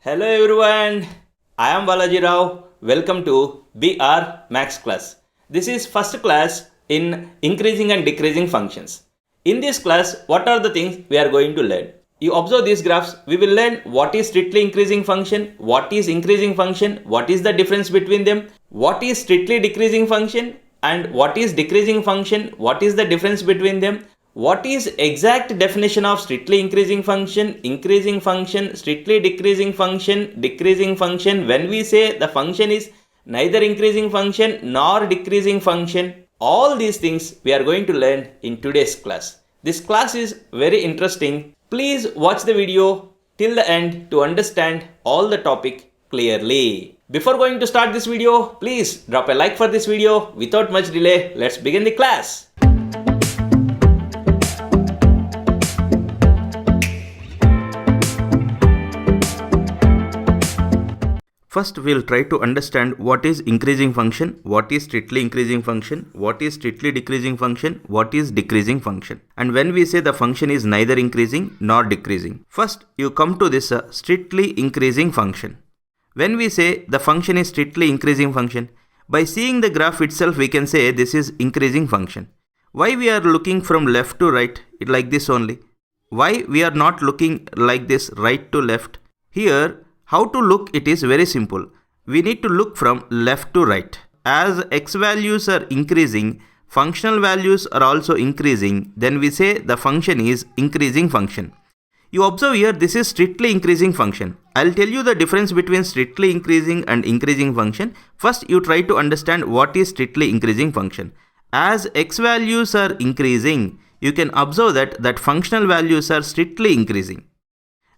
Hello everyone, I am Balaji Rao. Welcome to BR Max class. This is first class in increasing and decreasing functions. In this class, what are the things we are going to learn? You observe these graphs, we will learn what is strictly increasing function, what is increasing function, what is the difference between them, what is strictly decreasing function and what is decreasing function, what is the difference between them. What is exact definition of strictly increasing function, strictly decreasing function when we say the function is neither increasing function nor decreasing function? All these things we are going to learn in today's class. This class is very interesting. Please watch the video till the end to understand all the topic clearly. Before going to start this video, please drop a like for this video. Without much delay, let's begin the class. First, we'll try to understand what is increasing function, what is strictly increasing function, what is strictly decreasing function, what is decreasing function. And when we say the function is neither increasing nor decreasing. First, you come to this strictly increasing function. When we say the function is strictly increasing function, by seeing the graph itself, we can say this is increasing function. Why we are looking from left to right, like this only? Why we are not looking like this right to left? Here, how to look it is very simple. We need to look from left to right. As x values are increasing, functional values are also increasing, then we say the function is increasing function. You observe here this is strictly increasing function. I'll tell you the difference between strictly increasing and increasing function. First you try to understand what is strictly increasing function. As x values are increasing, you can observe that functional values are strictly increasing.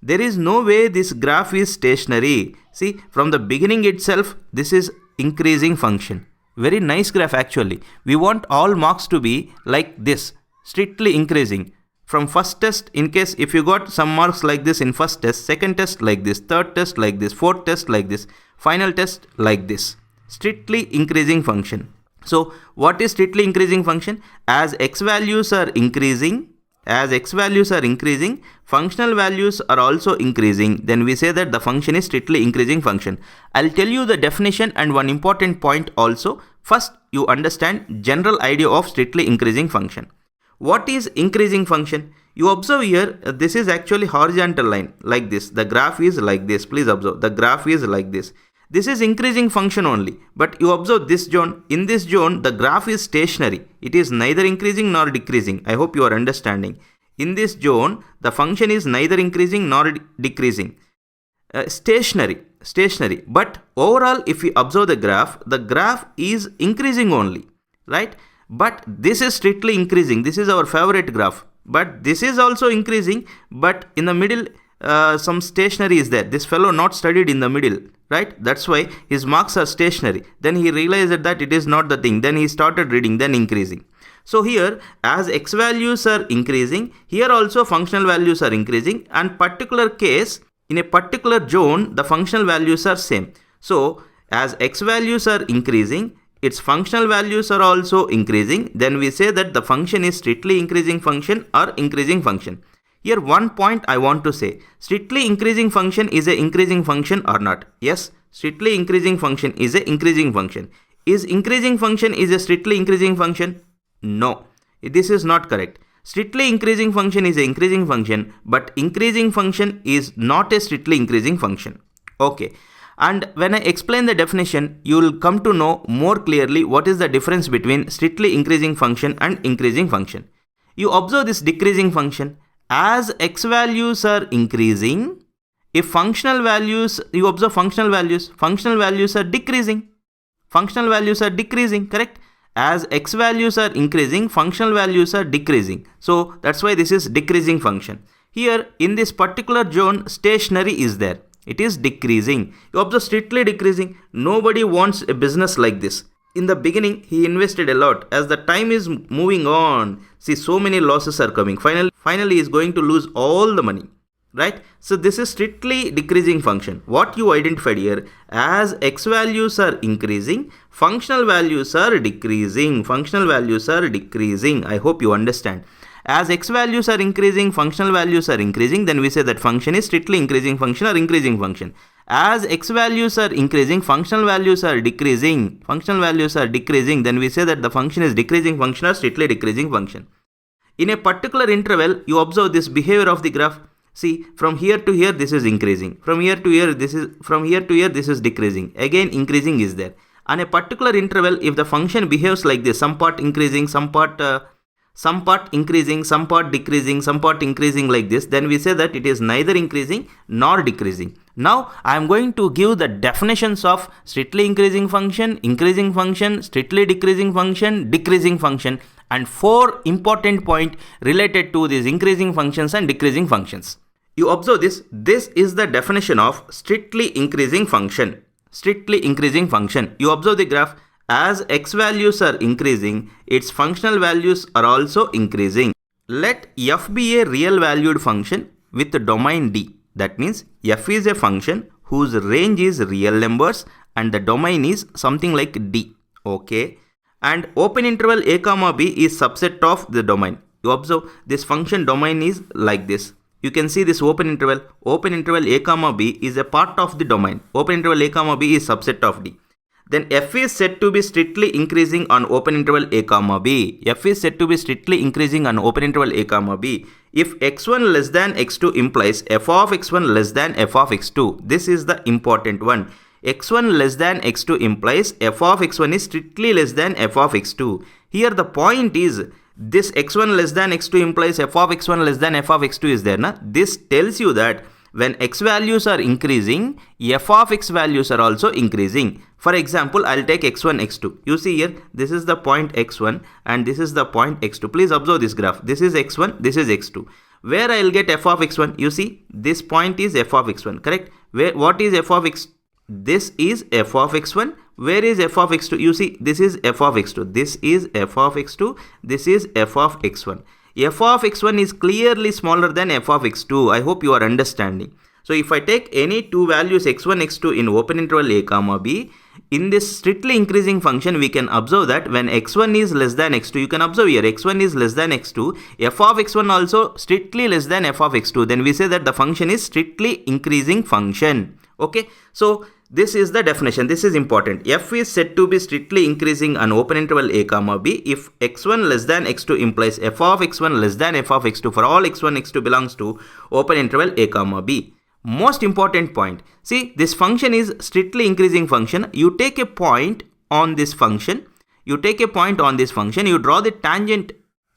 There is no way this graph is stationary. See, from the beginning itself, this is increasing function. Very nice graph actually. We want all marks to be like this, strictly increasing. From first test, in case if you got some marks like this in first test, second test like this, third test like this, fourth test like this, final test like this. Strictly increasing function. So, what is strictly increasing function? As x values are increasing, functional values are also increasing, then we say that the function is strictly increasing function. I'll tell you the definition and one important point also. First, you understand general idea of strictly increasing function. What is increasing function? You observe here, this is actually horizontal line like this. The graph is like this. Please observe, the graph is like this. This is increasing function only, but you observe this zone. In this zone, the graph is stationary. It is neither increasing nor decreasing. I hope you are understanding. In this zone, the function is neither increasing nor decreasing. Stationary. But overall, if we observe the graph is increasing only, right? But this is strictly increasing. This is our favorite graph. But this is also increasing, but in the middle, some stationary is there. This fellow not studied in the middle, right? That's why his marks are stationary. Then he realized that it is not the thing. Then he started reading, then increasing. So here, as x values are increasing, here also functional values are increasing, and particular case, in a particular zone, the functional values are same. So as x values are increasing, its functional values are also increasing, then we say that the function is strictly increasing function or increasing function. Here one point I want to say, strictly increasing function is a increasing function or not? Yes, strictly increasing function is a increasing function. Is increasing function is a strictly increasing function? No, this is not correct. Strictly increasing function is a increasing function, but increasing function is not a strictly increasing function. Okay, and when I explain the definition, you will come to know more clearly what is the difference between strictly increasing function and increasing function. You observe this decreasing function. As x values are increasing, if functional values, you observe functional values are decreasing. Correct? As x values are increasing, functional values are decreasing. So that's why this is decreasing function. Here in this particular zone, stationary is there. It is decreasing. You observe strictly decreasing. Nobody wants a business like this. In the beginning, he invested a lot. As the time is moving on, see, so many losses are coming. Finally, he is going to lose all the money, right? So this is strictly decreasing function. What you identified here, as x values are increasing, functional values are decreasing. I hope you understand. As x values are increasing, functional values are increasing, then we say that function is strictly increasing function or increasing function. as x values are increasing, functional values are decreasing, then we say that the function is decreasing function or strictly decreasing function. In a particular interval, you observe this behavior of the graph. See, from here to here this is increasing, from here to here this is decreasing, again increasing is there. On a particular interval, if the function behaves like this, some part increasing, some part increasing, some part decreasing, some part increasing like this, then we say that it is neither increasing nor decreasing. Now I am going to give the definitions of strictly increasing function, strictly decreasing function, decreasing function, and 4 important points related to these increasing functions and decreasing functions. You observe this. This is the definition of strictly increasing function. You observe the graph. As x values are increasing, its functional values are also increasing. Let f be a real valued function with domain D. That means f is a function whose range is real numbers and the domain is something like D. Okay. And open interval a comma b is subset of the domain. You observe this function domain is like this. You can see this open interval a comma b is a part of the domain. Open interval a comma b is subset of D. Then f is said to be strictly increasing on open interval a comma b. If x1 less than x2 implies f of x1 less than f of x2. This is the important one. x1 less than x2 implies f of x1 is strictly less than f of x2. Here the point is, this x1 less than x2 implies f of x1 less than f of x2 is there. Na? This tells you that when x values are increasing, f of x values are also increasing. For example, I'll take x1, x2. You see here, this is the point x1 and this is the point x2. Please observe this graph. This is x1, this is x2. Where I'll get f of x1? You see, this point is f of x1, correct? What is f of x? This is f of x1. Where is f of x2? You see, this is f of x2. This is f of x2. This is f of x1. F of x1 is clearly smaller than f of x2. I hope you are understanding. So if I take any two values x1, x2 in open interval a comma b, in this strictly increasing function, we can observe that when x1 is less than x2, you can observe here x1 is less than x2, f of x1 also strictly less than f of x2. Then we say that the function is strictly increasing function. Okay, so this is the definition. This is important. F is said to be strictly increasing on open interval a comma b if x1 less than x2 implies f of x1 less than f of x2 for all x1, x2 belongs to open interval a comma b. Most important point. See, this function is strictly increasing function. You take a point on this function. You draw the tangent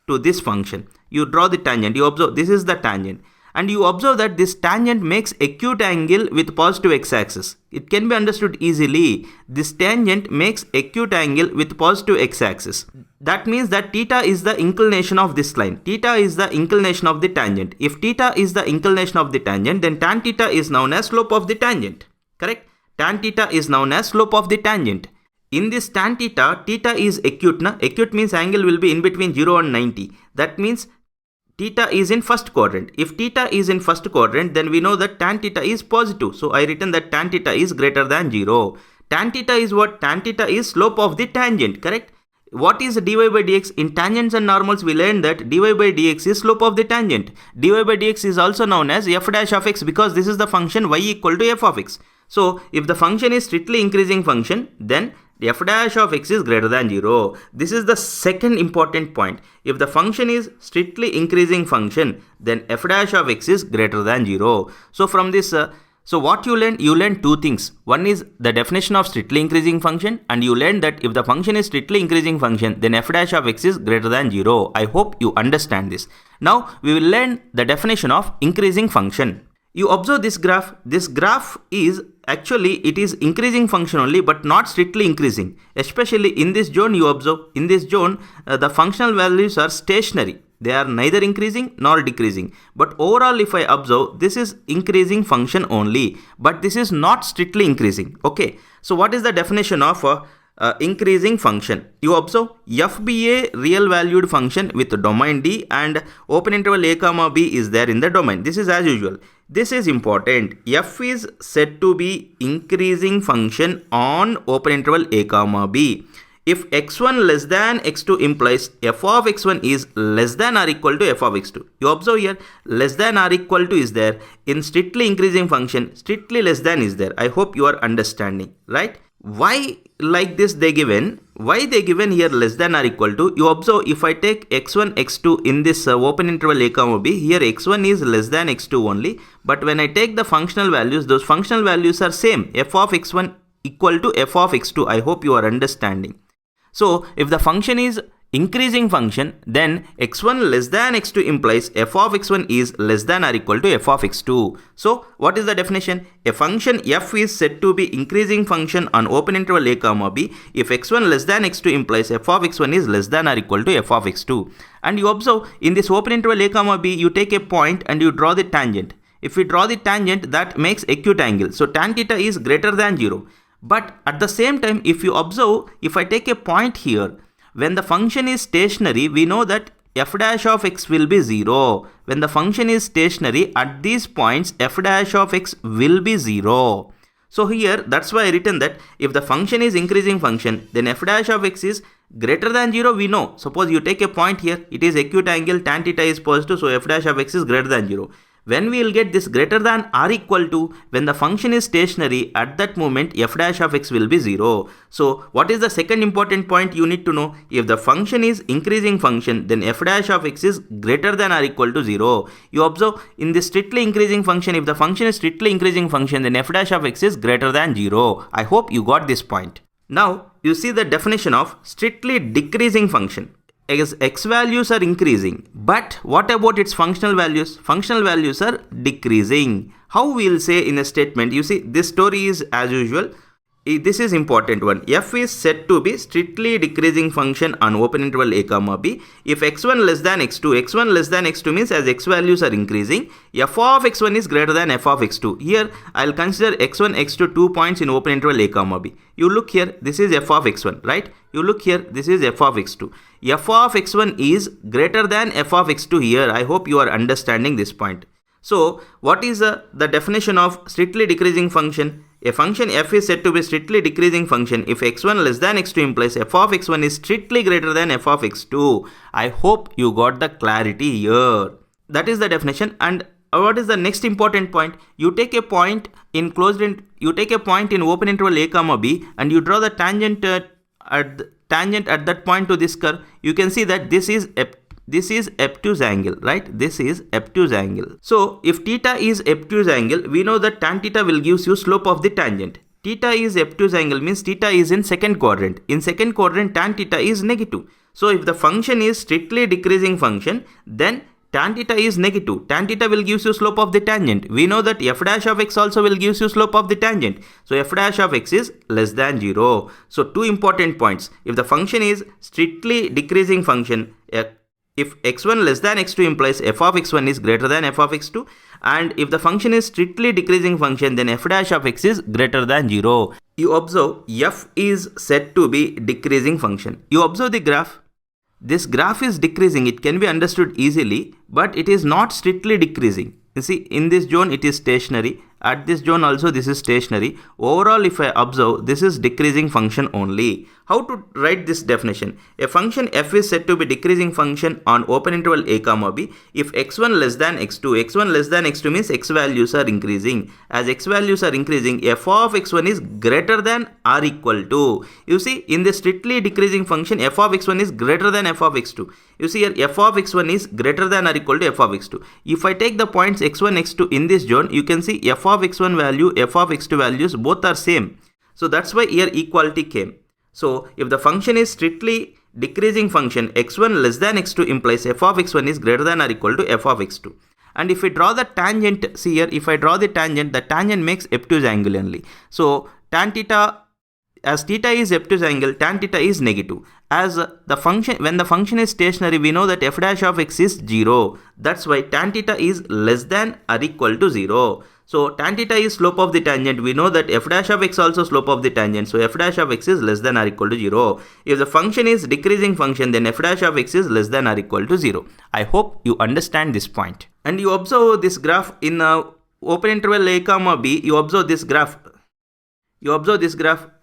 to this function. You observe this is the tangent. And you observe that this tangent makes acute angle with positive x-axis. It can be understood easily. This tangent makes acute angle with positive x-axis. That means that theta is the inclination of this line. Theta is the inclination of the tangent. If theta is the inclination of the tangent, then tan theta is known as slope of the tangent. Correct? Tan theta is known as slope of the tangent. In this tan theta, theta is acute. Na? Acute means angle will be in between 0 and 90. That means theta is in first quadrant. If theta is in first quadrant, then we know that tan theta is positive. So I written that tan theta is greater than 0. Tan theta is what? Tan theta is slope of the tangent, correct? What is dy by dx? In tangents and normals, we learned that dy by dx is slope of the tangent. Dy by dx is also known as f dash of x because this is the function y equal to f of x. So if the function is strictly increasing function, then f dash of x is greater than 0. This is the second important point. If the function is strictly increasing function, then f dash of x is greater than 0. So from this, so what you learn two things. One is the definition of strictly increasing function, and you learn that if the function is strictly increasing function, then f dash of x is greater than 0. I hope you understand this. Now we will learn the definition of increasing function. You observe this graph. This graph is actually, it is increasing function only, but not strictly increasing. Especially in this zone, you observe, in this zone, the functional values are stationary. They are neither increasing nor decreasing. But overall, if I observe, this is increasing function only, but this is not strictly increasing. Okay. So what is the definition of increasing function? You observe f be a real valued function with domain D and open interval a comma b is there in the domain. This is as usual. This is important. F is said to be increasing function on open interval a comma b If x1 less than x2 implies f of x1 is less than or equal to f of x2. You observe here, less than or equal to is there. In strictly increasing function, strictly less than is there. I hope you are understanding, right? Why like this they given? Why they given here less than or equal to? You observe, if I take x1, x2 in this open interval a comma b, here x1 is less than x2 only. But when I take the functional values, those functional values are same. F of x1 equal to f of x2. I hope you are understanding. So if the function is increasing function, then x1 less than x2 implies f of x1 is less than or equal to f of x2. So what is the definition? A function f is said to be increasing function on open interval a comma b if x1 less than x2 implies f of x1 is less than or equal to f of x2. And you observe, in this open interval a comma b, you take a point and you draw the tangent. If we draw the tangent, that makes acute angle. So tan theta is greater than 0. But at the same time, if you observe, if I take a point here, when the function is stationary, we know that f dash of x will be 0. When the function is stationary, at these points, f dash of x will be 0. So here, that's why I written that if the function is increasing function, then f dash of x is greater than 0, we know. Suppose you take a point here, it is acute angle, tan theta is positive, so f dash of x is greater than 0. When we will get this greater than or equal to, when the function is stationary, at that moment f dash of x will be 0. So what is the second important point you need to know? If the function is increasing function, then f dash of x is greater than or equal to 0. You observe, in this strictly increasing function, if the function is strictly increasing function, then f dash of x is greater than 0. I hope you got this point. Now you see the definition of strictly decreasing function. As x values are increasing, but what about its functional values? Functional values are decreasing. How we will say in a statement? You see, this story is as usual. This is important one. F is said to be strictly decreasing function on open interval a comma b if x1 less than x2. x1 less than x2 means as x values are increasing, f of x1 is greater than f of x2. Here I will consider x1, x2 2 points in open interval a comma b. You look here, this is f of x1, right? You look here, this is f of x2. F of x1 is greater than f of x2 here. I hope you are understanding this point. So what is the definition of strictly decreasing function? A function f is said to be strictly decreasing function if x1 less than x2 implies f of x1 is strictly greater than f of x2. I hope you got the clarity here. That is the definition. And what is the next important point? You take a point in open interval a comma b and you draw the tangent at that point to this curve. You can see that this is obtuse angle, right? This is obtuse angle. So if theta is obtuse angle, we know that tan theta will gives you slope of the tangent. Theta is obtuse angle means theta is in second quadrant. In second quadrant, tan theta is negative. So if the function is strictly decreasing function, then tan theta is negative. Tan theta will gives you slope of the tangent. We know that f dash of x also will gives you slope of the tangent. So f dash of x is less than 0. So two important points. If the function is strictly decreasing function, if x1 less than x2 implies f of x1 is greater than f of x2, and if the function is strictly decreasing function, then f dash of x is greater than 0. You observe, f is said to be decreasing function. You observe the graph. This graph is decreasing. It can be understood easily, but it is not strictly decreasing. You see, in this zone it is stationary. At this zone also this is stationary. Overall, if I observe, this is decreasing function only. How to write this definition? A function f is said to be decreasing function on open interval a comma b if x1 less than x2. x1 less than x2 means x values are increasing. As x values are increasing, f of x1 is greater than or equal to. You see, in the strictly decreasing function, f of x1 is greater than f of x2. You see here, f of x1 is greater than or equal to f of x2. If I take the points x1, x2 in this zone, you can see f of x1 value, f of x2 values both are same. So that's why here equality came. So if the function is strictly decreasing function, x1 less than x2 implies f of x1 is greater than or equal to f of x2. And if we draw the tangent, see here, if I draw the tangent makes obtuse angle only. So tan theta, as theta is obtuse angle, tan theta is negative. As the function, when the function is stationary, we know that f dash of x is 0. That's why tan theta is less than or equal to 0. So tan theta is slope of the tangent. We know that f dash of x also slope of the tangent. So f dash of x is less than or equal to 0. If the function is decreasing function, then f dash of x is less than or equal to 0. I hope you understand this point. And you observe this graph in open interval a comma b. You observe this graph.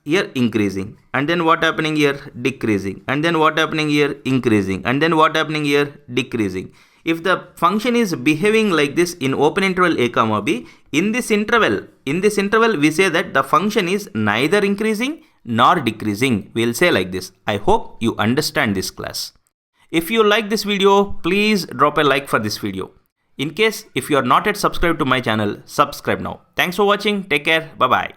here increasing, and then what happening here decreasing, and then what happening here increasing, and then what happening here decreasing. If the function is behaving like this in open interval a comma b, in this interval we say that the function is neither increasing nor decreasing. We'll say like this. I hope you understand this class. If you like this video, please drop a like for this video. In case if you are not yet subscribed to my channel, subscribe now. Thanks for watching. Take care. Bye bye.